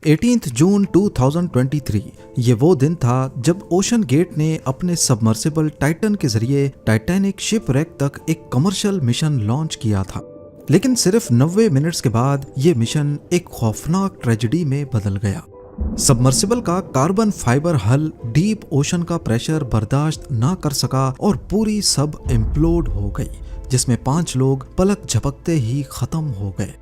18 जून 2023 ये वो दिन था जब ओशन गेट ने अपने सबमर्सिबल टाइटन के जरिए टाइटैनिक शिपरेक तक एक कमर्शियल मिशन लॉन्च किया था। लेकिन सिर्फ 90 मिनट्स के बाद ये मिशन एक खौफनाक ट्रेजेडी में बदल गया। सबमर्सिबल का कार्बन फाइबर हल डीप ओशन का प्रेशर बर्दाश्त ना कर सका और पूरी सब इम्प्लोड हो गई, जिसमें 5 लोग पलक झपकते ही खत्म हो गए।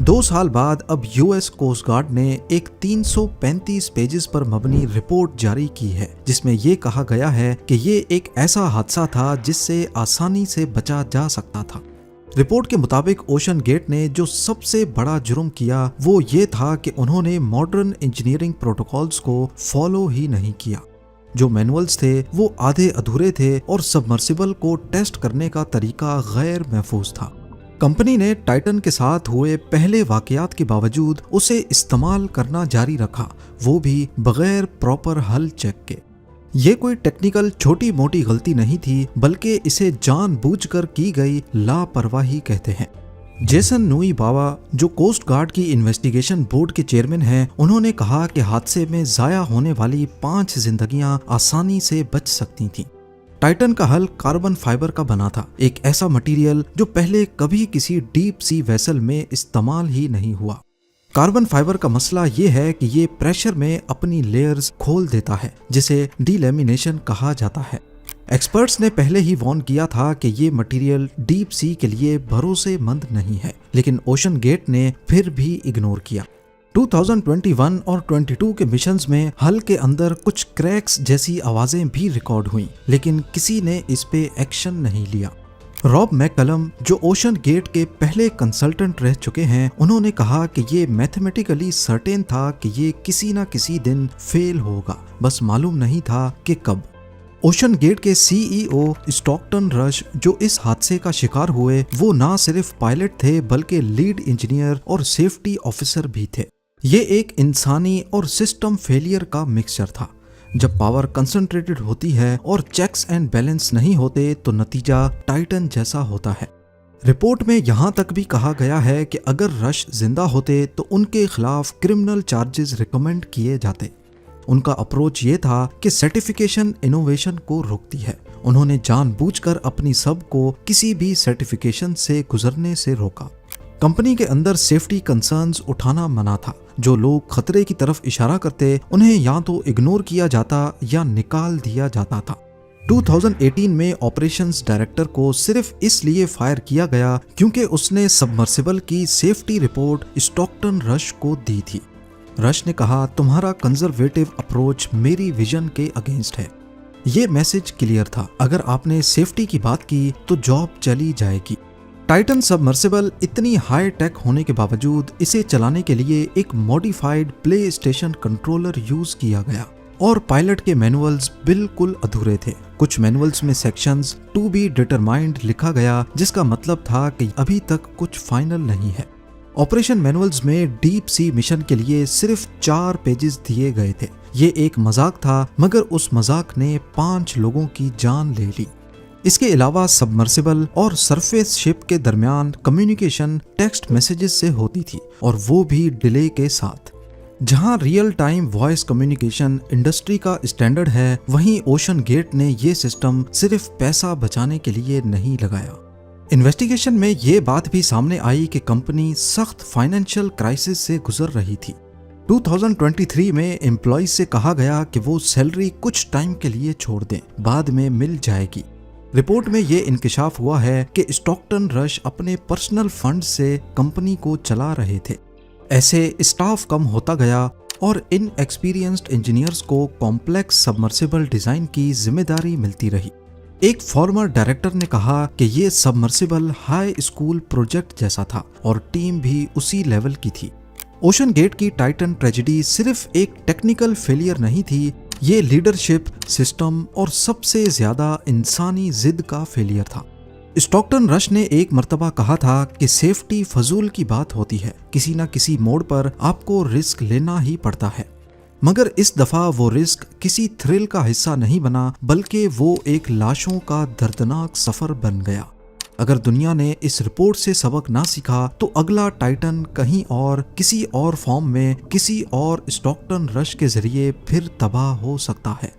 2 साल बाद अब यूएस कोस्ट गार्ड ने एक 335 पेजेस पर मबनी रिपोर्ट जारी की है, जिसमें ये कहा गया है कि ये एक ऐसा हादसा था जिससे आसानी से बचा जा सकता था। रिपोर्ट के मुताबिक ओशन गेट ने जो सबसे बड़ा जुर्म किया वो ये था कि उन्होंने मॉडर्न इंजीनियरिंग प्रोटोकॉल्स को फॉलो ही नहीं किया। जो मैनुअल्स थे वो आधे अधूरे थे और सबमर्सिबल को टेस्ट करने का तरीका गैर महफूज था। कंपनी ने टाइटन के साथ हुए पहले वाकयात के बावजूद उसे इस्तेमाल करना जारी रखा, वो भी बगैर प्रॉपर हल चेक के। ये कोई टेक्निकल छोटी मोटी गलती नहीं थी, बल्कि इसे जानबूझकर की गई लापरवाही कहते हैं। जेसन नुई बावा, जो कोस्ट गार्ड की इन्वेस्टिगेशन बोर्ड के चेयरमैन हैं, उन्होंने कहा कि हादसे में जाया होने वाली 5 जिंदगियां आसानी से बच सकती थीं। टाइटन का हल कार्बन फाइबर का बना था, एक ऐसा मटेरियल जो पहले कभी किसी डीप सी वेसल में इस्तेमाल ही नहीं हुआ। कार्बन फाइबर का मसला ये है कि ये प्रेशर में अपनी लेयर्स खोल देता है, जिसे डीलैमिनेशन कहा जाता है। एक्सपर्ट्स ने पहले ही वार्न किया था कि ये मटेरियल डीप सी के लिए भरोसेमंद नहीं है, लेकिन ओशन गेट ने फिर भी इग्नोर किया। 2021 और 22 के मिशंस में हल के अंदर कुछ क्रैक्स जैसी आवाजें भी रिकॉर्ड हुई, लेकिन किसी ने इस पे एक्शन नहीं लिया। रॉब मैककलम, जो ओशन गेट के पहले कंसल्टेंट रह चुके हैं, उन्होंने कहा कि ये मैथमेटिकली सर्टेन था कि ये किसी न किसी दिन फेल होगा, बस मालूम नहीं था कि कब। ओशन गेट के सीईओ स्टॉकटन रश, जो इस हादसे का शिकार हुए, वो ना सिर्फ पायलट थे बल्कि लीड इंजीनियर और सेफ्टी ऑफिसर भी थे। ये एक इंसानी और सिस्टम फेलियर का मिक्सचर था। जब पावर कंसंट्रेटेड होती है और चेक्स एंड बैलेंस नहीं होते तो नतीजा टाइटन जैसा होता है। रिपोर्ट में यहाँ तक भी कहा गया है कि अगर रश जिंदा होते तो उनके खिलाफ क्रिमिनल चार्जेस रिकमेंड किए जाते। उनका अप्रोच ये था कि सर्टिफिकेशन इनोवेशन को रोकती है। उन्होंने जानबूझकर अपनी सब को किसी भी सर्टिफिकेशन से गुजरने से रोका। कंपनी के अंदर सेफ्टी कंसर्न्स उठाना मना था। जो लोग खतरे की तरफ इशारा करते उन्हें या तो इग्नोर किया जाता या निकाल दिया जाता था। 2018 में ऑपरेशंस डायरेक्टर को सिर्फ इसलिए फायर किया गया क्योंकि उसने सबमर्सिबल की सेफ्टी रिपोर्ट स्टॉकटन रश को दी थी। रश ने कहा, तुम्हारा कंजर्वेटिव अप्रोच मेरी विजन के अगेंस्ट है। ये मैसेज क्लियर था, अगर आपने सेफ्टी की बात की तो जॉब चली जाएगी। टाइटन सबमर्सिबल इतनी हाई टेक होने के बावजूद इसे चलाने के लिए एक modified play station controller use किया गया और पायलट के मैनुअल्स बिल्कुल अधूरे थे। कुछ मैनुअल्स में सेक्शंस टू बी डिटरमाइंड लिखा गया, जिसका मतलब था कि अभी तक कुछ फाइनल नहीं है। ऑपरेशन मैनुअल्स में डीप सी मिशन के लिए सिर्फ 4 पेजेस दिए गए थे। ये एक मजाक था, मगर उस मजाक ने 5 लोगों की जान ले ली। इसके अलावा सबमर्सिबल और सरफेस शिप के दरमियान कम्युनिकेशन टेक्स्ट मैसेजेस से होती थी, और वो भी डिले के साथ। जहां real time voice communication industry का स्टैंडर्ड है, वहीं ओशन गेट ने ये सिस्टम सिर्फ पैसा बचाने के लिए नहीं लगाया। इन्वेस्टिगेशन में ये बात भी सामने आई कि कंपनी सख्त फाइनेंशियल क्राइसिस से गुजर रही थी। 2023 में एम्प्लॉइज से कहा गया कि वो सैलरी कुछ टाइम के लिए छोड़ दें, बाद में मिल जाएगी। रिपोर्ट में ये इंकिशाफ हुआ है कि स्टॉकटन रश अपने पर्सनल फंड से कंपनी को चला रहे थे। ऐसे स्टाफ कम होता गया और इनएक्सपीरियंस्ड इंजीनियर्स को कॉम्प्लेक्स सबमर्सिबल डिजाइन की जिम्मेदारी मिलती रही। एक फॉर्मर डायरेक्टर ने कहा कि ये सबमर्सिबल हाई स्कूल प्रोजेक्ट जैसा था और टीम भी उसी लेवल की थी। ओशन गेट की टाइटन ट्रेजेडी सिर्फ एक टेक्निकल फेलियर नहीं थी, ये लीडरशिप, सिस्टम और सबसे ज्यादा इंसानी जिद का फेलियर था। स्टॉकटन रश ने एक मर्तबा कहा था कि सेफ्टी फजूल की बात होती है, किसी न किसी मोड़ पर आपको रिस्क लेना ही पड़ता है। मगर इस दफा वो रिस्क किसी थ्रिल का हिस्सा नहीं बना, बल्कि वो एक लाशों का दर्दनाक सफर बन गया। अगर दुनिया ने इस रिपोर्ट से सबक ना सीखा तो अगला टाइटन कहीं और किसी और फॉर्म में किसी और स्टॉकटन रश के जरिए फिर तबाह हो सकता है।